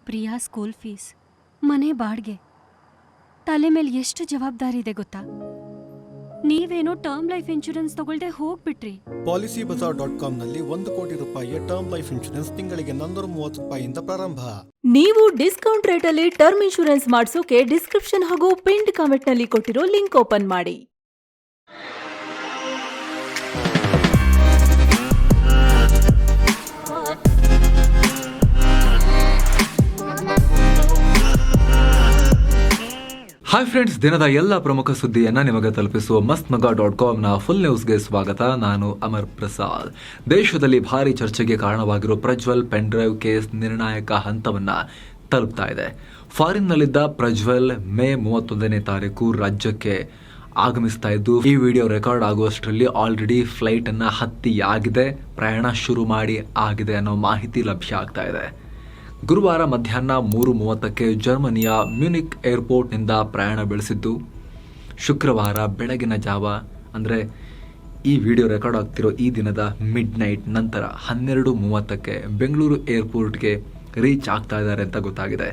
Priya school fees, ಮನೆ ಬಾಡ್ಗೆ, ತಲೆ ಮೇಲೆ ಎಷ್ಟು ಜವಾಬ್ದಾರಿ ಇದೆ ಗೊತ್ತಾ? ನೀವೇನೋ ಟರ್ಮ್ ಲೈಫ್ ಇನ್ಶೂರೆನ್ಸ್ ತಗೊಳ್ದೆ ಹೋಗ್ಬಿಟ್ರಿ. PolicyBazaar.com ನಲ್ಲಿ 1 ಕೋಟಿ ರೂಪಾಯಿಯ ಟರ್ಮ್ ಲೈಫ್ ಇನ್ಶೂರೆನ್ಸ್ ತಿಂಗಳಿಗೆ 430 ರೂಪಾಯಿಯಿಂದ ಪ್ರಾರಂಭ. ನೀವು ಡಿಸ್ಕೌಂಟ್ ರೇಟಲ್ಲಿ ಟರ್ಮ್ ಇನ್ಶೂರೆನ್ಸ್ ಮಾಡಿಸೋಕೆ ಡಿಸ್ಕ್ರಿಪ್ಷನ್ ಹಾಗೂ ಪಿನ್ಡ್ ಕಾಮೆಂಟ್ನಲ್ಲಿ ಕೊಟ್ಟಿರೋ ಲಿಂಕ್ ಓಪನ್ ಮಾಡಿ. ಹಾಯ್ ಫ್ರೆಂಡ್ಸ್, ದಿನದ ಎಲ್ಲ ಪ್ರಮುಖ ಸುದ್ದಿಯನ್ನ ನಿಮಗೆ ತಲುಪಿಸುವ mastmaga.com ಫುಲ್ ನ್ಯೂಸ್ಗೆ ಸ್ವಾಗತ. ನಾನು ಅಮರ್ ಪ್ರಸಾದ್. ದೇಶದಲ್ಲಿ ಭಾರಿ ಚರ್ಚೆಗೆ ಕಾರಣವಾಗಿರೋ ಪ್ರಜ್ವಲ್ ಪೆನ್ ಡ್ರೈವ್ ಕೇಸ್ ನಿರ್ಣಾಯಕ ಹಂತವನ್ನ ತಲುಪ್ತಾ ಇದೆ. ಫಾರಿನ್ನಲ್ಲಿದ್ದ ಪ್ರಜ್ವಲ್ ಮೇ 31ನೇ ತಾರೀಕು ರಾಜ್ಯಕ್ಕೆ ಆಗಮಿಸ್ತಾ ಇದ್ದು, ಈ ವಿಡಿಯೋ ರೆಕಾರ್ಡ್ ಆಗುವಷ್ಟರಲ್ಲಿ ಆಲ್ರೆಡಿ ಫ್ಲೈಟ್ ಅನ್ನ ಹತ್ತಿಯಾಗಿದೆ, ಪ್ರಯಾಣ ಶುರು ಮಾಡಿ ಆಗಿದೆ ಅನ್ನೋ ಮಾಹಿತಿ ಲಭ್ಯ ಆಗ್ತಾ ಇದೆ. ಗುರುವಾರ ಮಧ್ಯಾಹ್ನ 3:30ಕ್ಕೆ ಜರ್ಮನಿಯ ಮ್ಯೂನಿಕ್ ಏರ್ಪೋರ್ಟ್ನಿಂದ ಪ್ರಯಾಣ ಬೆಳೆಸಿದ್ದು, ಶುಕ್ರವಾರ ಬೆಳಗಿನ ಜಾವ ಅಂದರೆ ಈ ವಿಡಿಯೋ ರೆಕಾರ್ಡ್ ಆಗ್ತಿರೋ ಈ ದಿನದ ಮಿಡ್ ನೈಟ್ ನಂತರ 12:30ಕ್ಕೆ ಬೆಂಗಳೂರು ಏರ್ಪೋರ್ಟ್ಗೆ ರೀಚ್ ಆಗ್ತಾ ಇದ್ದಾರೆ ಅಂತ ಗೊತ್ತಾಗಿದೆ.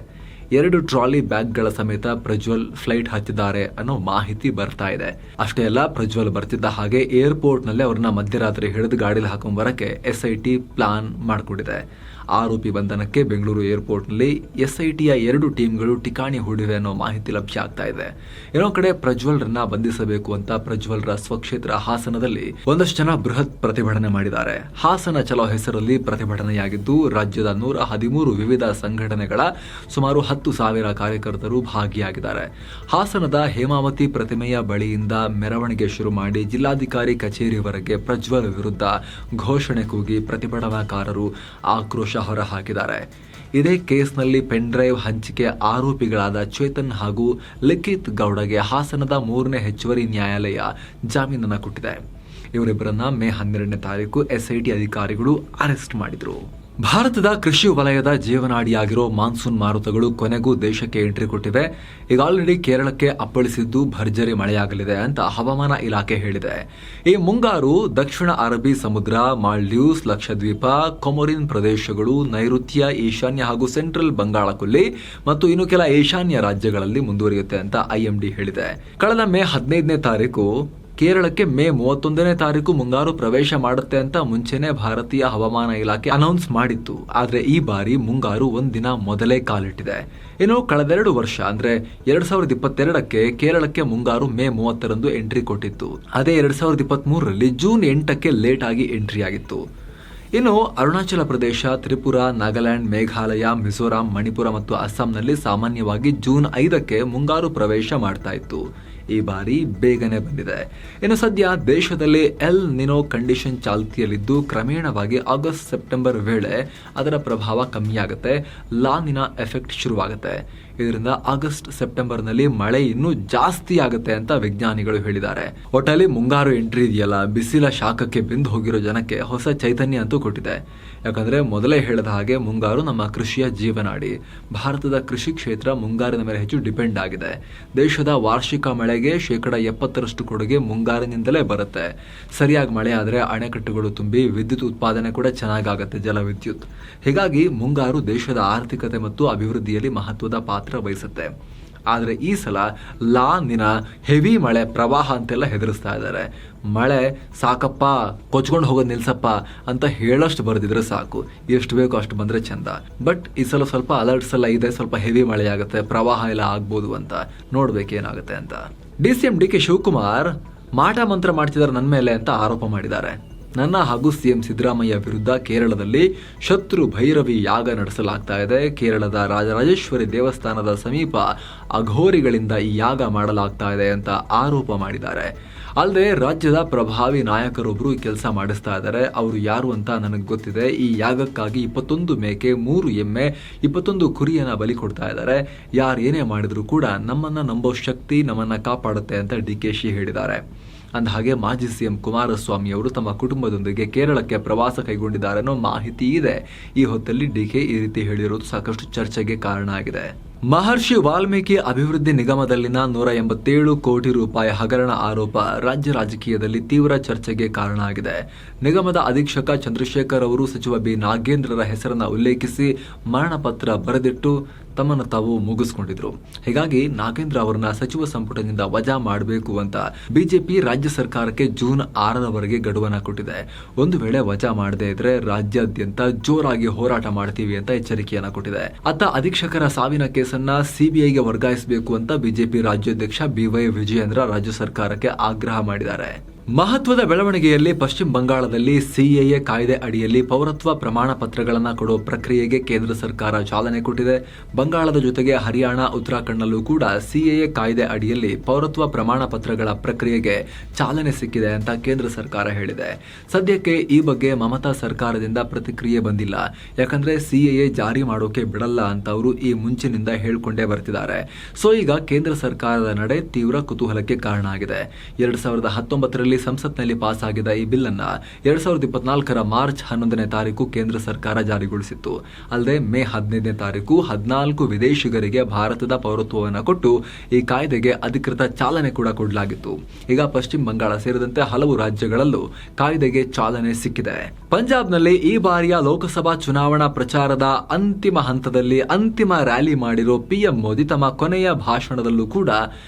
2 ಟ್ರಾಲಿ ಬ್ಯಾಗ್ಗಳ ಸಮೇತ ಪ್ರಜ್ವಲ್ ಫ್ಲೈಟ್ ಹತ್ತಿದ್ದಾರೆ ಅನ್ನೋ ಮಾಹಿತಿ ಬರ್ತಾ ಇದೆ. ಅಷ್ಟೇ ಅಲ್ಲ, ಪ್ರಜ್ವಲ್ ಬರ್ತಿದ್ದ ಹಾಗೆ ಏರ್ಪೋರ್ಟ್ನಲ್ಲೇ ಅವ್ರನ್ನ ಮಧ್ಯರಾತ್ರಿ ಹಿಡಿದು ಗಾಡಿಲಿ ಹಾಕೊಂಡ್ಬರಕ್ಕೆ SIT ಪ್ಲಾನ್ ಮಾಡಿಕೊಂಡಿದೆ. ಆರೋಪಿ ಬಂಧನಕ್ಕೆ ಬೆಂಗಳೂರು ಏರ್ಪೋರ್ಟ್ನಲ್ಲಿ SITಯ 2 ಟೀಮ್ಗಳು ಠಿಕಾಣಿ ಹೂಡಿವೆ ಅನ್ನೋ ಮಾಹಿತಿ ಲಭ್ಯ ಆಗ್ತಾ ಇದೆ. ಏನೋ ಕಡೆ ಪ್ರಜ್ವಲ್ರನ್ನ ಬಂಧಿಸಬೇಕು ಅಂತ ಪ್ರಜ್ವಲ್ರ ಸ್ವಕ್ಷೇತ್ರ ಹಾಸನದಲ್ಲಿ ಒಂದಷ್ಟು ಜನ ಬೃಹತ್ ಪ್ರತಿಭಟನೆ ಮಾಡಿದ್ದಾರೆ. ಹಾಸನ ಚಲೋ ಹೆಸರಲ್ಲಿ ಪ್ರತಿಭಟನೆಯಾಗಿದ್ದು, ರಾಜ್ಯದ 113 ವಿವಿಧ ಸಂಘಟನೆಗಳ ಸುಮಾರು 10,000 ಕಾರ್ಯಕರ್ತರು ಭಾಗಿಯಾಗಿದ್ದಾರೆ. ಹಾಸನದ ಹೇಮಾವತಿ ಪ್ರತಿಮೆಯ ಬಳಿಯಿಂದ ಮೆರವಣಿಗೆ ಶುರು ಮಾಡಿ ಜಿಲ್ಲಾಧಿಕಾರಿ ಕಚೇರಿವರೆಗೆ ಪ್ರಜ್ವಲ್ ವಿರುದ್ಧ ಘೋಷಣೆ ಕೂಗಿ ಪ್ರತಿಭಟನಾಕಾರರು ಆಕ್ರೋಶ ಹೊರಹಾಕಿದ್ದಾರೆ. ಇದೇ ಕೇಸ್ನಲ್ಲಿ ಪೆನ್ ಡ್ರೈವ್ ಹಂಚಿಕೆ ಆರೋಪಿಗಳಾದ ಚೇತನ್ ಹಾಗೂ ಲಿಖಿತ್ ಗೌಡಗೆ ಹಾಸನದ 3ನೇ ಹೆಚ್ಚುವರಿ ನ್ಯಾಯಾಲಯ ಜಾಮೀನನ್ನು ಕೊಟ್ಟಿದೆ. ಇವರಿಬ್ಬರನ್ನ ಮೇ 12ನೇ ತಾರೀಕು SIT ಅಧಿಕಾರಿಗಳು ಅರೆಸ್ಟ್ ಮಾಡಿದ್ರು. ಭಾರತದ ಕೃಷಿ ವಲಯದ ಜೀವನಾಡಿಯಾಗಿರೋ ಮಾನ್ಸೂನ್ ಮಾರುತಗಳು ಕೊನೆಗೂ ದೇಶಕ್ಕೆ ಎಂಟ್ರಿ ಕೊಟ್ಟಿವೆ. ಈಗ ಆಲ್ರೆಡಿ ಕೇರಳಕ್ಕೆ ಅಪ್ಪಳಿಸಿದ್ದು ಭರ್ಜರಿ ಮಳೆಯಾಗಲಿದೆ ಅಂತ ಹವಾಮಾನ ಇಲಾಖೆ ಹೇಳಿದೆ. ಈ ಮುಂಗಾರು ದಕ್ಷಿಣ ಅರಬ್ಬಿ ಸಮುದ್ರ, ಮಾಲ್ಡೀವ್ಸ್, ಲಕ್ಷದ್ವೀಪ, ಕೊಮೊರಿನ್ ಪ್ರದೇಶಗಳು, ನೈಋತ್ಯ, ಈಶಾನ್ಯ ಹಾಗೂ ಸೆಂಟ್ರಲ್ ಬಂಗಾಳಕೊಲ್ಲಿ ಮತ್ತು ಇನ್ನು ಕೆಲ ಈಶಾನ್ಯ ರಾಜ್ಯಗಳಲ್ಲಿ ಮುಂದುವರಿಯುತ್ತೆ ಅಂತ IMD ಹೇಳಿದೆ. ಕಳೆದ ಮೇ 15ನೇ ತಾರೀಕು ಕೇರಳಕ್ಕೆ ಮೇ 31ನೇ ತಾರೀಕು ಮುಂಗಾರು ಪ್ರವೇಶ ಮಾಡುತ್ತೆ ಅಂತ ಮುಂಚೆನೆ ಭಾರತೀಯ ಹವಾಮಾನ ಇಲಾಖೆ ಅನೌನ್ಸ್ ಮಾಡಿತ್ತು. ಆದ್ರೆ ಈ ಬಾರಿ ಮುಂಗಾರು ಒಂದಿನ ಮೊದಲೇ ಕಾಲಿಟ್ಟಿದೆ. ಇನ್ನು ಕಳೆದೆರಡು ವರ್ಷ ಅಂದ್ರೆ 2022ಕ್ಕೆ ಕೇರಳಕ್ಕೆ ಮುಂಗಾರು ಮೇ 30ರಂದು ಎಂಟ್ರಿ ಕೊಟ್ಟಿತ್ತು. ಅದೇ 2023ರಲ್ಲಿ ಜೂನ್ 8ಕ್ಕೆ ಲೇಟ್ ಆಗಿ ಎಂಟ್ರಿ ಆಗಿತ್ತು. ಇನ್ನು ಅರುಣಾಚಲ ಪ್ರದೇಶ, ತ್ರಿಪುರಾ, ನಾಗಾಲ್ಯಾಂಡ್, ಮೇಘಾಲಯ, ಮಿಜೋರಾಂ, ಮಣಿಪುರ ಮತ್ತು ಅಸ್ಸಾಂನಲ್ಲಿ ಸಾಮಾನ್ಯವಾಗಿ ಜೂನ್ 5ಕ್ಕೆ ಮುಂಗಾರು ಪ್ರವೇಶ ಮಾಡ್ತಾ ಇತ್ತು. ಈ ಬಾರಿ ಬೇಗನೆ ಬಂದಿದೆ. ಇನ್ನು ಸದ್ಯ ದೇಶದಲ್ಲಿ ಎಲ್ ನಿನೋ ಕಂಡೀಷನ್ ಚಾಲ್ತಿಯಲ್ಲಿದ್ದು, ಕ್ರಮೇಣವಾಗಿ ಆಗಸ್ಟ್ ಸೆಪ್ಟೆಂಬರ್ ವೇಳೆ ಅದರ ಪ್ರಭಾವ ಕಮ್ಮಿಯಾಗುತ್ತೆ, ಲಾ ನಿನಾ ಎಫೆಕ್ಟ್ ಶುರುವಾಗುತ್ತೆ. ಇದರಿಂದ ಆಗಸ್ಟ್ ಸೆಪ್ಟೆಂಬರ್ನಲ್ಲಿ ಮಳೆ ಇನ್ನೂ ಜಾಸ್ತಿ ಆಗುತ್ತೆ ಅಂತ ವಿಜ್ಞಾನಿಗಳು ಹೇಳಿದ್ದಾರೆ. ಒಟ್ಟಲ್ಲಿ ಮುಂಗಾರು ಎಂಟ್ರಿ ಇದೆಯಲ್ಲ, ಬಿಸಿಲ ಶಾಖಕ್ಕೆ ಬೆಂದು ಹೋಗಿರೋ ಜನಕ್ಕೆ ಹೊಸ ಚೈತನ್ಯ ಅಂತೂ ಕೊಟ್ಟಿದೆ. ಯಾಕಂದ್ರೆ ಮೊದಲೇ ಹೇಳಿದ ಹಾಗೆ ಮುಂಗಾರು ನಮ್ಮ ಕೃಷಿಯ ಜೀವನಾಡಿ. ಭಾರತದ ಕೃಷಿ ಕ್ಷೇತ್ರ ಮುಂಗಾರಿನ ಮೇಲೆ ಹೆಚ್ಚು ಡಿಪೆಂಡ್ ಆಗಿದೆ. ದೇಶದ ವಾರ್ಷಿಕ ಮಳೆಗೆ 70% ಕೊಡುಗೆ ಮುಂಗಾರಿನಿಂದಲೇ ಬರುತ್ತೆ. ಸರಿಯಾಗಿ ಮಳೆ ಆದರೆ ಅಣೆಕಟ್ಟುಗಳು ತುಂಬಿ ವಿದ್ಯುತ್ ಉತ್ಪಾದನೆ ಕೂಡ ಚೆನ್ನಾಗಾಗತ್ತೆ, ಜಲವಿದ್ಯುತ್. ಹೀಗಾಗಿ ಮುಂಗಾರು ದೇಶದ ಆರ್ಥಿಕತೆ ಮತ್ತು ಅಭಿವೃದ್ಧಿಯಲ್ಲಿ ಮಹತ್ವದ ಪಾತ್ರ ವಹಿಸುತ್ತೆ. ಆದರೆ ಈ ಸಲ ಲಾ ನಿನಾ ಹೆವಿ ಮಳೆ, ಪ್ರವಾಹ ಅಂತೆಲ್ಲ ಹೆದರಿಸ್ತಾ ಇದ್ದಾರೆ. ಮಳೆ ಸಾಕಪ್ಪ, ಕೊಚ್ಕೊಂಡು ಹೋಗೋದು ನಿಲ್ಸಪ್ಪ ಅಂತ ಹೇಳಷ್ಟು ಬರೆದಿದ್ರೆ ಸಾಕು, ಎಷ್ಟು ಬೇಕೋ ಅಷ್ಟು ಬಂದ್ರೆ ಚಂದ. ಬಟ್ ಈ ಸಲ ಸ್ವಲ್ಪ ಅಲರ್ಟ್ಸ್ ಎಲ್ಲ ಇದೆ, ಸ್ವಲ್ಪ ಹೆವಿ ಮಳೆ ಆಗುತ್ತೆ, ಪ್ರವಾಹ ಎಲ್ಲ ಆಗ್ಬೋದು ಅಂತ. ನೋಡ್ಬೇಕೇನಾಗುತ್ತೆ ಅಂತ. DCM DK ಶಿವಕುಮಾರ್ ಮಾಟ ಮಂತ್ರ ಮಾಡ್ತಿದ್ದಾರೆ ನನ್ನ ಮೇಲೆ ಅಂತ ಆರೋಪ ಮಾಡಿದ್ದಾರೆ. ನನ್ನ ಹಾಗೂ CM ಸಿದ್ದರಾಮಯ್ಯ ವಿರುದ್ಧ ಕೇರಳದಲ್ಲಿ ಶತ್ರು ಭೈರವಿ ಯಾಗ ನಡೆಸಲಾಗ್ತಾ ಇದೆ. ಕೇರಳದ ರಾಜರಾಜೇಶ್ವರಿ ದೇವಸ್ಥಾನದ ಸಮೀಪ ಅಘೋರಿಗಳಿಂದ ಈ ಯಾಗ ಮಾಡಲಾಗ್ತಾ ಇದೆ ಅಂತ ಆರೋಪ ಮಾಡಿದ್ದಾರೆ. ಅಲ್ಲದೆ ರಾಜ್ಯದ ಪ್ರಭಾವಿ ನಾಯಕರೊಬ್ಬರು ಈ ಕೆಲಸ ಮಾಡಿಸ್ತಾ ಇದ್ದಾರೆ. ಅವರು ಯಾರು ಅಂತ ನನಗೆ ಗೊತ್ತಿದೆ. ಈ ಯಾಗಕ್ಕಾಗಿ 21 ಮೇಕೆ, 3 ಎಮ್ಮೆ, 21 ಕುರಿಯನ್ನ ಬಲಿ ಕೊಡ್ತಾ ಇದ್ದಾರೆ. ಯಾರು ಏನೇ ಮಾಡಿದ್ರು ಕೂಡ ನಮ್ಮನ್ನ ನಂಬೋ ಶಕ್ತಿ ನಮ್ಮನ್ನ ಕಾಪಾಡುತ್ತೆ ಅಂತ DKಶಿ ಹೇಳಿದ್ದಾರೆ. ಅಂದಹಾಗೆ ಮಾಜಿ CM ಕುಮಾರಸ್ವಾಮಿ ಅವರು ತಮ್ಮ ಕುಟುಂಬದೊಂದಿಗೆ ಕೇರಳಕ್ಕೆ ಪ್ರವಾಸ ಕೈಗೊಂಡಿದ್ದಾರೆ ಅನ್ನೋ ಮಾಹಿತಿ ಇದೆ. ಈ ಹೊತ್ತಲ್ಲಿ DK ಈ ರೀತಿ ಹೇಳಿರೋದು ಸಾಕಷ್ಟು ಚರ್ಚೆಗೆ ಕಾರಣ ಆಗಿದೆ. ಮಹರ್ಷಿ ವಾಲ್ಮೀಕಿ ಅಭಿವೃದ್ಧಿ ನಿಗಮದಲ್ಲಿನ 187 ಕೋಟಿ ರೂಪಾಯಿ ಹಗರಣ ಆರೋಪ ರಾಜ್ಯ ರಾಜಕೀಯದಲ್ಲಿ ತೀವ್ರ ಚರ್ಚೆಗೆ ಕಾರಣ ಆಗಿದೆ. ನಿಗಮದ ಅಧೀಕ್ಷಕ ಚಂದ್ರಶೇಖರ್ ಅವರು ಸಚಿವ ಬಿ ನಾಗೇಂದ್ರರ ಹೆಸರನ್ನು ಉಲ್ಲೇಖಿಸಿ ಮರಣ ಪತ್ರ ಬರೆದಿಟ್ಟು ತಮ್ಮನ್ನು ತಾವು ಮುಗಿಸ್ಕೊಂಡಿದ್ರು. ಹೀಗಾಗಿ ನಾಗೇಂದ್ರ ಅವರನ್ನ ಸಚಿವ ಸಂಪುಟದಿಂದ ವಜಾ ಮಾಡಬೇಕು ಅಂತ ಬಿಜೆಪಿ ರಾಜ್ಯ ಸರ್ಕಾರಕ್ಕೆ ಜೂನ್ 6ರವರೆಗೆ ಗಡುವನ್ನ ಕೊಟ್ಟಿದೆ. ಒಂದು ವೇಳೆ ವಜಾ ಮಾಡದೇ ಇದ್ರೆ ರಾಜ್ಯಾದ್ಯಂತ ಜೋರಾಗಿ ಹೋರಾಟ ಮಾಡ್ತೀವಿ ಅಂತ ಎಚ್ಚರಿಕೆಯನ್ನ ಕೊಟ್ಟಿದೆ. ಅತ್ತ ಅಧೀಕ್ಷಕರ ಸಾವಿನ ಕೇಸನ್ನ ಸಿಬಿಐಗೆ ವರ್ಗಾಯಿಸಬೇಕು ಅಂತ ಬಿಜೆಪಿ ರಾಜ್ಯಾಧ್ಯಕ್ಷ ಬಿವೈ ವಿಜಯೇಂದ್ರ ರಾಜ್ಯ ಸರ್ಕಾರಕ್ಕೆ ಆಗ್ರಹ ಮಾಡಿದ್ದಾರೆ. ಮಹತ್ವದ ಬೆಳವಣಿಗೆಯಲ್ಲಿ ಪಶ್ಚಿಮ ಬಂಗಾಳದಲ್ಲಿ ಸಿಎಎ ಕಾಯ್ದೆ ಅಡಿಯಲ್ಲಿ ಪೌರತ್ವ ಪ್ರಮಾಣ ಪತ್ರಗಳನ್ನು ಕೊಡೋ ಪ್ರಕ್ರಿಯೆಗೆ ಕೇಂದ್ರ ಸರ್ಕಾರ ಚಾಲನೆ ಕೊಟ್ಟಿದೆ. ಬಂಗಾಳದ ಜೊತೆಗೆ ಹರಿಯಾಣ, ಉತ್ತರಾಖಂಡ್ನಲ್ಲೂ ಕೂಡ ಸಿಎಎ ಕಾಯ್ದೆ ಅಡಿಯಲ್ಲಿ ಪೌರತ್ವ ಪ್ರಮಾಣ ಪತ್ರಗಳ ಪ್ರಕ್ರಿಯೆಗೆ ಚಾಲನೆ ಸಿಕ್ಕಿದೆ ಅಂತ ಕೇಂದ್ರ ಸರ್ಕಾರ ಹೇಳಿದೆ. ಸದ್ಯಕ್ಕೆ ಈ ಬಗ್ಗೆ ಮಮತಾ ಸರ್ಕಾರದಿಂದ ಪ್ರತಿಕ್ರಿಯೆ ಬಂದಿಲ್ಲ. ಯಾಕಂದ್ರೆ ಸಿಎಎ ಜಾರಿ ಮಾಡೋಕೆ ಬಿಡಲ್ಲ ಅಂತ ಅವರು ಈ ಮುಂಚಿನಿಂದ ಹೇಳ್ಕೊಂಡೇ ಬರ್ತಿದ್ದಾರೆ. ಸೊ ಈಗ ಕೇಂದ್ರ ಸರ್ಕಾರದ ನಡೆ ತೀವ್ರ ಕುತೂಹಲಕ್ಕೆ ಕಾರಣ ಆಗಿದೆ. 2019ರಲ್ಲಿ ಸಂಸತ್ನಲ್ಲಿ ಪಾಸ್ ಆಗಿದ್ದ ಈ ಬಿಲ್ ಅನ್ನ 2024ರ ಮಾರ್ಚ್ 11ನೇ ತಾರೀಕು ಕೇಂದ್ರ ಸರ್ಕಾರ ಜಾರಿಗೊಳಿಸಿತ್ತು. ಅಲ್ಲದೆ ಮೇ 15ನೇ ತಾರೀಕು 14 ವಿದೇಶಿಗರಿಗೆ ಭಾರತದ ಪೌರತ್ವವನ್ನು ಕೊಟ್ಟು ಈ ಕಾಯ್ದೆಗೆ ಅಧಿಕೃತ ಚಾಲನೆ ಕೂಡ ಕೊಡಲಾಗಿತ್ತು. ಈಗ ಪಶ್ಚಿಮ ಬಂಗಾಳ ಸೇರಿದಂತೆ ಹಲವು ರಾಜ್ಯಗಳಲ್ಲೂ ಕಾಯ್ದೆಗೆ ಚಾಲನೆ ಸಿಕ್ಕಿದೆ. ಪಂಜಾಬ್ನಲ್ಲಿ ಈ ಬಾರಿಯ ಲೋಕಸಭಾ ಚುನಾವಣಾ ಪ್ರಚಾರದ ಅಂತಿಮ ಹಂತದಲ್ಲಿ ಅಂತಿಮ ರ್ಯಾಲಿ ಮಾಡಿರೋ ಪಿಎಂ ಮೋದಿ ತಮ್ಮ ಕೊನೆಯ ಭಾಷಣದಲ್ಲೂ ಕೂಡ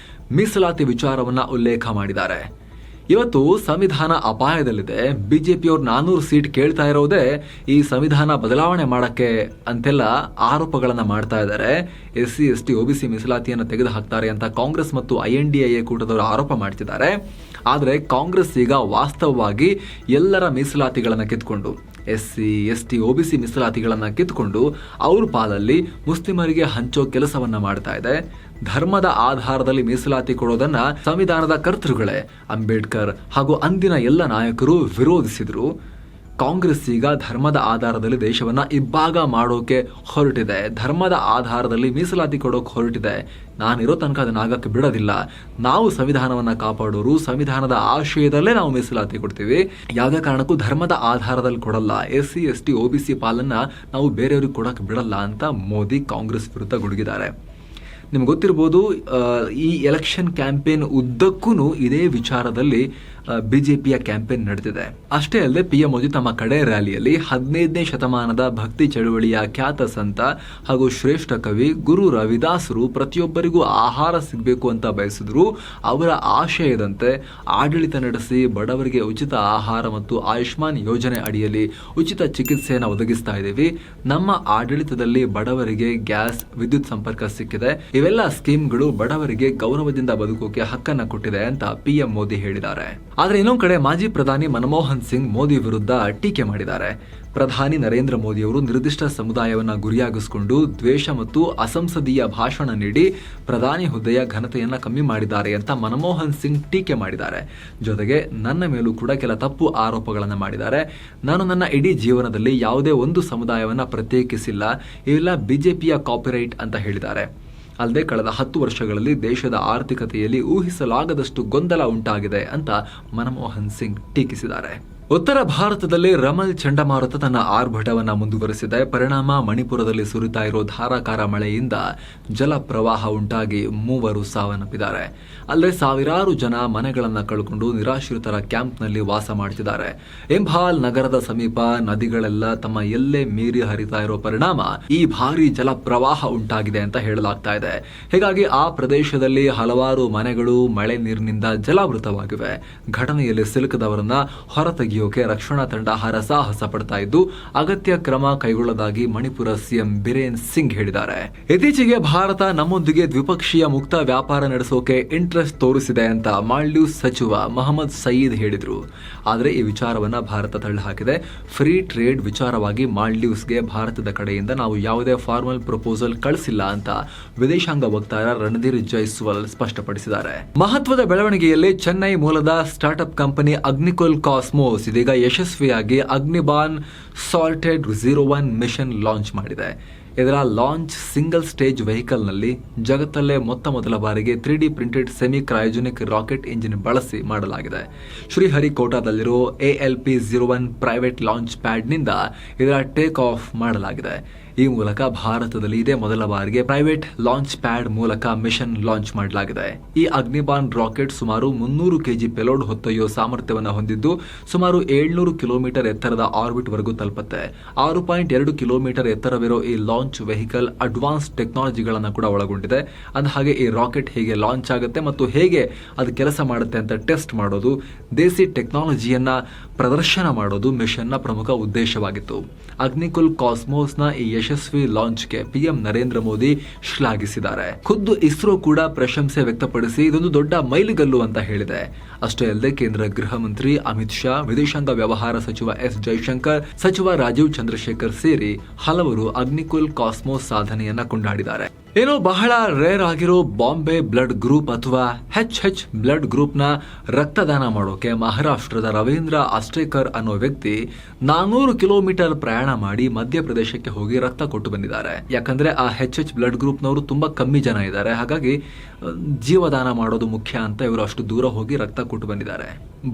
ಮೀಸಲಾತಿ ವಿಚಾರವನ್ನ ಉಲ್ಲೇಖ ಮಾಡಿದ್ದಾರೆ. ಇವತ್ತು ಸಂವಿಧಾನ ಅಪಾಯದಲ್ಲಿದೆ, ಬಿಜೆಪಿಯವ್ರು 400 ಸೀಟ್ ಕೇಳ್ತಾ ಇರೋದೇ ಈ ಸಂವಿಧಾನ ಬದಲಾವಣೆ ಮಾಡಕ್ಕೆ ಅಂತೆಲ್ಲ ಆರೋಪಗಳನ್ನ ಮಾಡ್ತಾ ಇದ್ದಾರೆ. SC ST OBC ಮೀಸಲಾತಿಯನ್ನು ತೆಗೆದು ಹಾಕ್ತಾರೆ ಅಂತ ಕಾಂಗ್ರೆಸ್ ಮತ್ತು INDIA ಕೂಟದವರು ಆರೋಪ ಮಾಡ್ತಿದ್ದಾರೆ. ಆದರೆ ಕಾಂಗ್ರೆಸ್ ಈಗ ವಾಸ್ತವವಾಗಿ ಎಲ್ಲರ ಮೀಸಲಾತಿಗಳನ್ನು ಕಿತ್ಕೊಂಡು SC ST OBC ಮೀಸಲಾತಿಗಳನ್ನು ಕಿತ್ಕೊಂಡು ಅವ್ರ ಪಾಲಲ್ಲಿ ಮುಸ್ಲಿಮರಿಗೆ ಹಂಚೋ ಕೆಲಸವನ್ನ ಮಾಡ್ತಾ ಇದೆ. ಧರ್ಮದ ಆಧಾರದಲ್ಲಿ ಮೀಸಲಾತಿ ಕೊಡೋದನ್ನ ಸಂವಿಧಾನದ ಕರ್ತೃಗಳೇ ಅಂಬೇಡ್ಕರ್ ಹಾಗೂ ಅಂದಿನ ಎಲ್ಲ ನಾಯಕರು ವಿರೋಧಿಸಿದ್ರು. ಕಾಂಗ್ರೆಸ್ ಈಗ ಧರ್ಮದ ಆಧಾರದಲ್ಲಿ ದೇಶವನ್ನ ಇಬ್ಬಾಗ ಮಾಡೋಕೆ ಹೊರಟಿದೆ. ಧರ್ಮದ ಆಧಾರದಲ್ಲಿ ಮೀಸಲಾತಿ ಕೊಡೋಕೆ ಹೊರಟಿದೆ. ನಾನಿರೋ ತನಕ ಅದನ್ನ ಆಗಕ್ಕೆ ಬಿಡೋದಿಲ್ಲ. ನಾವು ಸಂವಿಧಾನವನ್ನ ಕಾಪಾಡೋರು, ಸಂವಿಧಾನದ ಆಶಯದಲ್ಲೇ ನಾವು ಮೀಸಲಾತಿ ಕೊಡ್ತೀವಿ. ಯಾವುದೇ ಕಾರಣಕ್ಕೂ ಧರ್ಮದ ಆಧಾರದಲ್ಲಿ ಕೊಡಲ್ಲ. SC ST OBC ಪಾಲನ್ನ ನಾವು ಬೇರೆಯವ್ರಿಗೆ ಕೊಡಕ್ಕೆ ಬಿಡಲ್ಲ ಅಂತ ಮೋದಿ ಕಾಂಗ್ರೆಸ್ ವಿರುದ್ಧ ಗುಡುಗಿದ್ದಾರೆ. ನಿಮ್ಗೆ ಗೊತ್ತಿರ್ಬೋದು, ಈ ಎಲೆಕ್ಷನ್ ಕ್ಯಾಂಪೇನ್ ಉದ್ದಕ್ಕೂ ಇದೇ ವಿಚಾರದಲ್ಲಿ ಬಿಜೆಪಿಯ ಕ್ಯಾಂಪೇನ್ ನಡೆದಿದೆ. ಅಷ್ಟೇ ಅಲ್ಲದೆ PM ಮೋದಿ ತಮ್ಮ ಕಡೆ ರ್ಯಾಲಿಯಲ್ಲಿ 15ನೇ ಶತಮಾನದ ಭಕ್ತಿ ಚಳುವಳಿಯ ಖ್ಯಾತ ಸಂತ ಹಾಗೂ ಶ್ರೇಷ್ಠ ಕವಿ ಗುರು ರವಿದಾಸರು ಪ್ರತಿಯೊಬ್ಬರಿಗೂ ಆಹಾರ ಸಿಗಬೇಕು ಅಂತ ಬಯಸಿದ್ರು. ಅವರ ಆಶಯದಂತೆ ಆಡಳಿತ ನಡೆಸಿ ಬಡವರಿಗೆ ಉಚಿತ ಆಹಾರ ಮತ್ತು ಆಯುಷ್ಮಾನ್ ಯೋಜನೆ ಅಡಿಯಲ್ಲಿ ಉಚಿತ ಚಿಕಿತ್ಸೆಯನ್ನು ಒದಗಿಸ್ತಾ ಇದ್ದೀವಿ. ನಮ್ಮ ಆಡಳಿತದಲ್ಲಿ ಬಡವರಿಗೆ ಗ್ಯಾಸ್, ವಿದ್ಯುತ್ ಸಂಪರ್ಕ ಸಿಕ್ಕಿದೆ. ಇವೆಲ್ಲ ಸ್ಕೀಮ್ಗಳು ಬಡವರಿಗೆ ಗೌರವದಿಂದ ಬದುಕೋಕೆ ಹಕ್ಕನ್ನ ಕೊಟ್ಟಿದೆ ಅಂತ PM ಮೋದಿ ಹೇಳಿದ್ದಾರೆ. ಆದರೆ ಇನ್ನೊಂದು ಕಡೆ ಮಾಜಿ ಪ್ರಧಾನಿ ಮನಮೋಹನ್ ಸಿಂಗ್ ಮೋದಿ ವಿರುದ್ಧ ಟೀಕೆ ಮಾಡಿದ್ದಾರೆ. ಪ್ರಧಾನಿ ನರೇಂದ್ರ ಮೋದಿ ಅವರು ನಿರ್ದಿಷ್ಟ ಸಮುದಾಯವನ್ನ ಗುರಿಯಾಗಿಸಿಕೊಂಡು ದ್ವೇಷ ಮತ್ತು ಅಸಂಸದೀಯ ಭಾಷಣ ನೀಡಿ ಪ್ರಧಾನಿ ಹುದ್ದೆಯ ಘನತೆಯನ್ನ ಕಮ್ಮಿ ಮಾಡಿದ್ದಾರೆ ಅಂತ ಮನಮೋಹನ್ ಸಿಂಗ್ ಟೀಕೆ ಮಾಡಿದ್ದಾರೆ. ಜೊತೆಗೆ ನನ್ನ ಮೇಲೂ ಕೂಡ ಕೆಲ ತಪ್ಪು ಆರೋಪಗಳನ್ನು ಮಾಡಿದ್ದಾರೆ. ನಾನು ನನ್ನ ಇಡೀ ಜೀವನದಲ್ಲಿ ಯಾವುದೇ ಒಂದು ಸಮುದಾಯವನ್ನ ಪ್ರತ್ಯೇಕಿಸಿಲ್ಲ. ಇವೆಲ್ಲ ಬಿಜೆಪಿಯ ಕಾಪಿರೈಟ್ ಅಂತ ಹೇಳಿದ್ದಾರೆ. ಅಲ್ಲದೆ ಕಳೆದ 10 ವರ್ಷಗಳಲ್ಲಿ ದೇಶದ ಆರ್ಥಿಕತೆಯಲ್ಲಿ ಊಹಿಸಲಾಗದಷ್ಟು ಗೊಂದಲ ಉಂಟಾಗಿದೆ ಅಂತ ಮನಮೋಹನ್ ಸಿಂಗ್ ಟೀಕಿಸಿದ್ದಾರೆ. ಉತ್ತರ ಭಾರತದಲ್ಲಿ ರಮಲ್ ಚಂಡಮಾರುತ ತನ್ನ ಆರ್ಭಟವನ್ನ ಮುಂದುವರೆಸಿದೆ. ಪರಿಣಾಮ ಮಣಿಪುರದಲ್ಲಿ ಸುರಿತಾ ಇರೋ ಧಾರಾಕಾರ ಮಳೆಯಿಂದ ಜಲ ಪ್ರವಾಹ ಉಂಟಾಗಿ 3 ಸಾವನ್ನಪ್ಪಿದ್ದಾರೆ. ಅಲ್ಲದೆ ಸಾವಿರಾರು ಜನ ಮನೆಗಳನ್ನ ಕಳ್ಕೊಂಡು ನಿರಾಶ್ರಿತರ ಕ್ಯಾಂಪ್ನಲ್ಲಿ ವಾಸ ಮಾಡ್ತಿದ್ದಾರೆ. ಇಂಫಾಲ್ ನಗರದ ಸಮೀಪ ನದಿಗಳೆಲ್ಲ ತಮ್ಮ ಎಲ್ಲೇ ಮೀರಿ ಹರಿತಾ ಇರೋ ಪರಿಣಾಮ ಈ ಭಾರಿ ಜಲ ಪ್ರವಾಹ ಉಂಟಾಗಿದೆ ಅಂತ ಹೇಳಲಾಗ್ತಾ ಇದೆ. ಹೀಗಾಗಿ ಆ ಪ್ರದೇಶದಲ್ಲಿ ಹಲವಾರು ಮನೆಗಳು ಮಳೆ ನೀರಿನಿಂದ ಜಲಾವೃತವಾಗಿವೆ. ಘಟನೆಯಲ್ಲಿ ಸಿಲುಕಿದವರನ್ನ ಹೊರತೆಗೆಯುವ ರಕ್ಷಣಾ ತಂಡ ಹರಸಾಹಸ ಪಡ್ತಾ ಇದ್ದು ಅಗತ್ಯ ಕ್ರಮ ಕೈಗೊಳ್ಳೋದಾಗಿ ಮಣಿಪುರ ಸಿಎಂ ಬಿರೇನ್ ಸಿಂಗ್ ಹೇಳಿದ್ದಾರೆ. ಇತ್ತೀಚೆಗೆ ಭಾರತ ನಮ್ಮೊಂದಿಗೆ ದ್ವಿಪಕ್ಷೀಯ ಮುಕ್ತ ವ್ಯಾಪಾರ ನಡೆಸೋಕೆ ಇಂಟ್ರೆಸ್ಟ್ ತೋರಿಸಿದೆ ಅಂತ ಮಾಲ್ಡೀವ್ಸ್ ಸಚಿವ ಮೊಹಮ್ಮದ್ ಸಯೀದ್ ಹೇಳಿದ್ರು. ಆದರೆ ಈ ವಿಚಾರವನ್ನ ಭಾರತ ತಳ್ಳಿಹಾಕಿದೆ. ಫ್ರೀ ಟ್ರೇಡ್ ವಿಚಾರವಾಗಿ ಮಾಲ್ಡೀವ್ಸ್ಗೆ ಭಾರತದ ಕಡೆಯಿಂದ ನಾವು ಯಾವುದೇ ಫಾರ್ಮಲ್ ಪ್ರಪೋಸಲ್ ಕಳಿಸಿಲ್ಲ ಅಂತ ವಿದೇಶಾಂಗ ವಕ್ತಾರ ರಣಧೀರ್ ಜೈಸ್ವಾಲ್ ಸ್ಪಷ್ಟಪಡಿಸಿದ್ದಾರೆ. ಮಹತ್ವದ ಬೆಳವಣಿಗೆಯಲ್ಲಿ ಚೆನ್ನೈ ಮೂಲದ ಸ್ಟಾರ್ಟ್ಅಪ್ ಕಂಪನಿ ಅಗ್ನಿಕುಲ್ ಕಾಸ್ಮೋಸ್ ಇದೀಗ ಯಶಸ್ವಿಯಾಗಿ ಅಗ್ನಿಬಾನ್ ಸಾಲ್ಟೆಡ್ 01 ಮಿಷನ್ ಲಾಂಚ್ ಮಾಡಿದೆ. ಇದರ ಲಾಂಚ್ ಸಿಂಗಲ್ ಸ್ಟೇಜ್ ವೆಹಿಕಲ್ ನಲ್ಲಿ ಜಗತ್ತಲ್ಲೇ ಮೊದಲ ಬಾರಿಗೆ 3D printed semi cryogenic rocket engine ಬಳಸಿ ಮಾಡಲಾಗಿದೆ. ಶ್ರೀಹರಿಕೋಟಾದಲ್ಲಿರೋ ALP-01 ಪ್ರೈವೇಟ್ ಲಾಂಚ್ ಪ್ಯಾಡ್ ನಿಂದ ಇದರ ಟೇಕ್ ಆಫ್ ಮಾಡಲಾಗಿದೆ. ಈ ಮೂಲಕ ಭಾರತದಲ್ಲಿ ಇದೇ ಮೊದಲ ಬಾರಿಗೆ ಪ್ರೈವೇಟ್ ಲಾಂಚ್ ಪ್ಯಾಡ್ ಮೂಲಕ ಮಿಷನ್ ಲಾಂಚ್ ಮಾಡಲಾಗಿದೆ. ಈ ಅಗ್ನಿಬಾನ್ ರಾಕೆಟ್ ಸುಮಾರು 300 ಕೆಜಿ ಪೆಲೋಡ್ ಹೊತ್ತೊಯ್ಯುವ ಸಾಮರ್ಥ್ಯವನ್ನು ಹೊಂದಿದ್ದು ಸುಮಾರು 700 ಕಿಲೋಮೀಟರ್ ಎತ್ತರದ ಆರ್ಬಿಟ್ ವರೆಗೂ ತಲುಪುತ್ತೆ. 6.2 ಕಿಲೋಮೀಟರ್ ಎತ್ತರವಿರೋ ಈ ಲಾಂಚ್ ವೆಹಿಕಲ್ ಅಡ್ವಾನ್ಸ್ ಟೆಕ್ನಾಲಜಿಗಳನ್ನು ಕೂಡ ಒಳಗೊಂಡಿದೆ. ಅಂದಹಾಗೆ ಈ ರಾಕೆಟ್ ಹೇಗೆ ಲಾಂಚ್ ಆಗುತ್ತೆ ಮತ್ತು ಹೇಗೆ ಅದು ಕೆಲಸ ಮಾಡುತ್ತೆ ಅಂತ ಟೆಸ್ಟ್ ಮಾಡೋದು, ದೇಸಿ ಟೆಕ್ನಾಲಜಿಯನ್ನ ಪ್ರದರ್ಶನ ಮಾಡೋದು ಮಿಷನ್ನ ಪ್ರಮುಖ ಉದ್ದೇಶವಾಗಿತ್ತು. ಅಗ್ನಿಕುಲ್ ಕಾಸ್ಮೋಸ್ನ ಈ ಯಶಸ್ವಿ ಲಾಂಚ್ಗೆ ಪಿಎಂ ನರೇಂದ್ರ ಮೋದಿ ಶ್ಲಾಘಿಸಿದ್ದಾರೆ. ಖುದ್ದು ಇಸ್ರೋ ಕೂಡ ಪ್ರಶಂಸೆ ವ್ಯಕ್ತಪಡಿಸಿ ಇದೊಂದು ದೊಡ್ಡ ಮೈಲಿಗಲ್ಲು ಅಂತ ಹೇಳಿದೆ. ಅಷ್ಟೇ ಅಲ್ಲದೆ ಕೇಂದ್ರ ಗೃಹ ಮಂತ್ರಿ ಅಮಿತ್ ಶಾ, ವಿದೇಶಾಂಗ ವ್ಯವಹಾರ ಸಚಿವ ಎಸ್ ಜೈಶಂಕರ್, ಸಚಿವ ರಾಜೀವ್ ಚಂದ್ರಶೇಖರ್ ಸೇರಿ ಹಲವರು ಅಗ್ನಿಕುಲ್ ಕಾಸ್ಮೋಸ್ ಸಾಧನೆಯನ್ನ ಕೊಂಡಾಡಿದ್ದಾರೆ. ಏನೋ ಬಹಳ ರೇರ್ ಆಗಿರೋ ಬಾಂಬೆ ಬ್ಲಡ್ ಗ್ರೂಪ್ ಅಥವಾ HH ಬ್ಲಡ್ ಗ್ರೂಪ್ ನ ರಕ್ತದಾನ ಮಾಡೋಕೆ ಮಹಾರಾಷ್ಟ್ರದ ರವೀಂದ್ರ ಅಸ್ಟೇಕರ್ ಅನ್ನೋ ವ್ಯಕ್ತಿ 400 ಕಿಲೋಮೀಟರ್ ಪ್ರಯಾಣ ಮಾಡಿ ಮಧ್ಯಪ್ರದೇಶಕ್ಕೆ ಹೋಗಿ ರಕ್ತ ಕೊಟ್ಟು ಬಂದಿದ್ದಾರೆ. ಯಾಕಂದ್ರೆ ಆ HH ಬ್ಲಡ್ ಗ್ರೂಪ್ ನವರು ತುಂಬಾ ಕಮ್ಮಿ ಜನ ಇದ್ದಾರೆ, ಹಾಗಾಗಿ ಜೀವದಾನ ಮಾಡೋದು ಮುಖ್ಯ ಅಂತ ಇವರು ಅಷ್ಟು ದೂರ ಹೋಗಿ ರಕ್ತ ಕೊಟ್ಟು ಬಂದಿದ್ದಾರೆ.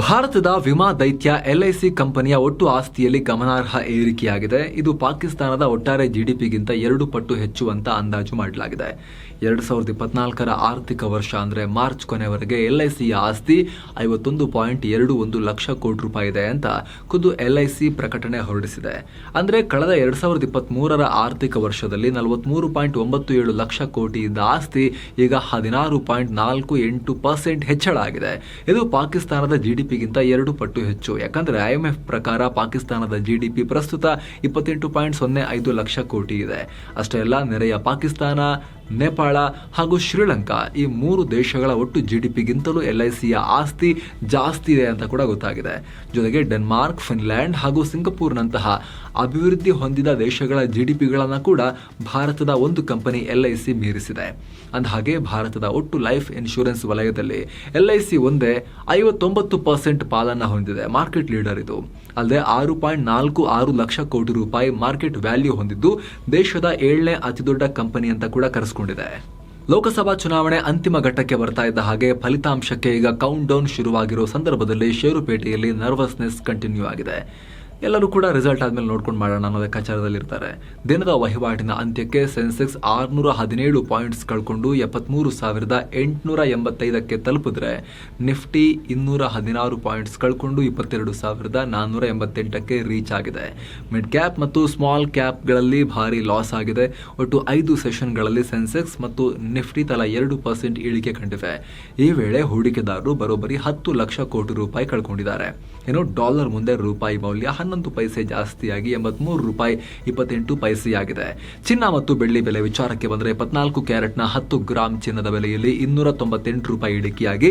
ಭಾರತದ ವಿಮಾ ದೈತ್ಯ LIC ಕಂಪನಿಯ ಒಟ್ಟು ಆಸ್ತಿಯಲ್ಲಿ ಗಮನಾರ್ಹ ಏರಿಕೆಯಾಗಿದೆ. ಇದು ಪಾಕಿಸ್ತಾನದ ಒಟ್ಟಾರೆ GDPಗಿಂತ 2 ಪಟ್ಟು ಹೆಚ್ಚು ಅಂತ ಅಂದಾಜು ಮಾಡಲಾಗಿದೆ. 2024ರ ಆರ್ಥಿಕ ವರ್ಷ ಅಂದ್ರೆ ಮಾರ್ಚ್ ಕೊನೆವರೆಗೆ LICಯ ಆಸ್ತಿ 51.21 ಲಕ್ಷ ಕೋಟಿ ರೂಪಾಯಿ ಇದೆ ಅಂತ ಖುದ್ದು LIC ಪ್ರಕಟಣೆ ಹೊರಡಿಸಿದೆ. ಅಂದ್ರೆ ಕಳೆದ 2023ರ ಆರ್ಥಿಕ ವರ್ಷದಲ್ಲಿ 43.97 ಲಕ್ಷ ಕೋಟಿ ಇದ್ದ ಆಸ್ತಿ ಈಗ 16.48% ಹೆಚ್ಚಳ ಆಗಿದೆ. ಇದು ಪಾಕಿಸ್ತಾನದ GDPಗಿಂತ 2 ಪಟ್ಟು ಹೆಚ್ಚು. ಯಾಕಂದ್ರೆ IMF ಪ್ರಕಾರ ಪಾಕಿಸ್ತಾನದ GDP ಪ್ರಸ್ತುತ 28.05 ಲಕ್ಷ ಕೋಟಿ ಇದೆ. ಅಷ್ಟೇ ಅಲ್ಲ, ನೆರೆಯ ಪಾಕಿಸ್ತಾನ, ನೇಪಾಳ ಹಾಗೂ ಶ್ರೀಲಂಕಾ ಈ 3 ದೇಶಗಳ ಒಟ್ಟು GDPಗಿಂತಲೂ LICಯ ಆಸ್ತಿ ಜಾಸ್ತಿ ಇದೆ ಅಂತ ಕೂಡ ಗೊತ್ತಾಗಿದೆ. ಜೊತೆಗೆ ಡೆನ್ಮಾರ್ಕ್, ಫಿನ್ಲ್ಯಾಂಡ್ ಹಾಗೂ ಸಿಂಗಪೂರ್ನಂತಹ ಅಭಿವೃದ್ಧಿ ಹೊಂದಿದ ದೇಶಗಳ GDPಗಳನ್ನು ಕೂಡ ಭಾರತದ ಒಂದು ಕಂಪನಿ LIC ಮೀರಿಸಿದೆ. ಅಂದಹಾಗೆ ಭಾರತದ ಒಟ್ಟು ಲೈಫ್ ಇನ್ಶೂರೆನ್ಸ್ ವಲಯದಲ್ಲಿ LIC ಒಂದೇ 59% ಪಾಲನ್ನ ಹೊಂದಿದೆ. ಮಾರ್ಕೆಟ್ ಲೀಡರ್ ಇದು. ಅಲ್ಲದೆ 6.46 ಲಕ್ಷ ಕೋಟಿ ರೂಪಾಯಿ ಮಾರ್ಕೆಟ್ ವ್ಯಾಲ್ಯೂ ಹೊಂದಿದ್ದು ದೇಶದ 7ನೇ ಅತಿದೊಡ್ಡ ಕಂಪನಿ ಅಂತ ಕೂಡ ಕರೆಸಿಕೊಂಡಿದೆ. ಲೋಕಸಭಾ ಚುನಾವಣೆ ಅಂತಿಮ ಘಟ್ಟಕ್ಕೆ ಬರ್ತಾ ಇದ್ದ ಹಾಗೆ ಫಲಿತಾಂಶಕ್ಕೆ ಈಗ ಕೌಂಟ್ ಡೌನ್ ಶುರುವಾಗಿರೋ ಸಂದರ್ಭದಲ್ಲಿ ಷೇರುಪೇಟೆಯಲ್ಲಿ ನರ್ವಸ್ನೆಸ್ ಕಂಟಿನ್ಯೂ ಆಗಿದೆ. ಎಲ್ಲರೂ ಕೂಡ ರಿಸಲ್ಟ್ ಆದ್ಮೇಲೆ ನೋಡ್ಕೊಂಡು ಮಾಡೋಣ ಅನ್ನೋ ಲೆಕ್ಕಾಚಾರದಲ್ಲಿರ್ತಾರೆ. ದಿನದ ವಹಿವಾಟಿನ ಅಂತ್ಯಕ್ಕೆ ಸೆನ್ಸೆಕ್ಸ್ 617 ಪಾಯಿಂಟ್ಸ್ ಕಳ್ಕೊಂಡು 73,885ಕ್ಕೆ ತಲುಪಿದ್ರೆ ನಿಫ್ಟಿ 216 ಪಾಯಿಂಟ್ಸ್ ಕಳ್ಕೊಂಡು 22,488ಕ್ಕೆ ರೀಚ್ ಆಗಿದೆ. ಮಿಡ್ ಕ್ಯಾಪ್ ಮತ್ತು ಸ್ಮಾಲ್ ಕ್ಯಾಪ್ಗಳಲ್ಲಿ ಭಾರಿ ಲಾಸ್ ಆಗಿದೆ. ಒಟ್ಟು 5 ಸೆಷನ್ಗಳಲ್ಲಿ ಸೆನ್ಸೆಕ್ಸ್ ಮತ್ತು ನಿಫ್ಟಿ ತಲಾ 2% ಇಳಿಕೆ ಕಂಡಿವೆ. ಈ ವೇಳೆ ಹೂಡಿಕೆದಾರರು ಬರೋಬ್ಬರಿ 10 ಲಕ್ಷ ಕೋಟಿ ರೂಪಾಯಿ ಕಳ್ಕೊಂಡಿದ್ದಾರೆ. ಏನೋ ಡಾಲರ್ ಮುಂದೆ ರೂಪಾಯಿ ಮೌಲ್ಯ 11 ಪೈಸೆ ಜಾಸ್ತಿಯಾಗಿ 83 ರೂಪಾಯಿ 28 ಪೈಸೆಯಾಗಿದೆ. ಚಿನ್ನ ಮತ್ತು ಬೆಳ್ಳಿ ಬೆಲೆ ವಿಚಾರಕ್ಕೆ ಬಂದರೆ 24 ಕ್ಯಾರೆಟ್ನ 10 ಗ್ರಾಂ ಚಿನ್ನದ ಬೆಲೆಯಲ್ಲಿ 298 ರೂಪಾಯಿ ಇಳಿಕೆಯಾಗಿ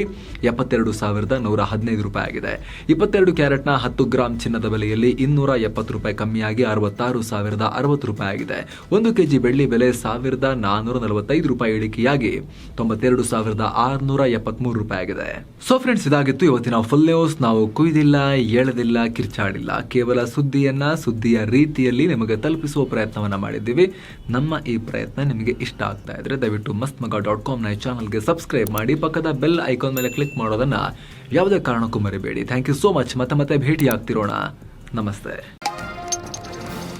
72,115 ರೂಪಾಯಿ ಆಗಿದೆ. 22 ಕ್ಯಾರೆಟ್ನ 10 ಗ್ರಾಂ ಚಿನ್ನದ ಬೆಲೆಯಲ್ಲಿ 270 ರೂಪಾಯಿ ಕಮ್ಮಿಯಾಗಿ 66,060 ರೂಪಾಯಿ ಆಗಿದೆ. 1 ಕೆಜಿ ಬೆಳ್ಳಿ ಬೆಲೆ 1,445 ರೂಪಾಯಿ ಇಳಿಕೆಯಾಗಿ 92,673 ರೂಪಾಯಿ ಆಗಿದೆ. ಸೊ ಫ್ರೆಂಡ್ಸ್, ಇದಾಗಿತ್ತು ಇವತ್ತಿನ ಫುಲ್ ನ್ಯೂಸ್. ನಾವು ಕುಯ್ದಿಲ್ಲ, ಎಳೆದಿಲ್ಲ, ಕಿರ್ಚಾಡಿಲ್ಲ, ಕೇವಲ ಸುದ್ದಿಯ ರೀತಿಯಲ್ಲಿ ನಿಮಗೆ ತಲುಪಿಸುವ ಪ್ರಯತ್ನವನ್ನ ಮಾಡಿದ್ದೀವಿ. ನಮ್ಮ ಈ ಪ್ರಯತ್ನ ನಿಮಗೆ ಇಷ್ಟ ಆಗ್ತಾ ಇದ್ರೆ ದಯವಿಟ್ಟು mastmaga.com ನ ಚಾನಲ್ಗೆ ಸಬ್ಸ್ಕ್ರೈಬ್ ಮಾಡಿ, ಪಕ್ಕದ ಬೆಲ್ ಐಕಾನ್ ಮೇಲೆ ಕ್ಲಿಕ್ ಮಾಡೋದನ್ನ ಯಾವುದೇ ಕಾರಣಕ್ಕೂ ಮರಿಬೇಡಿ. Thank you so much. ಮತ್ತೆ ಭೇಟಿ ಆಗ್ತಿರೋಣ. ನಮಸ್ತೆ.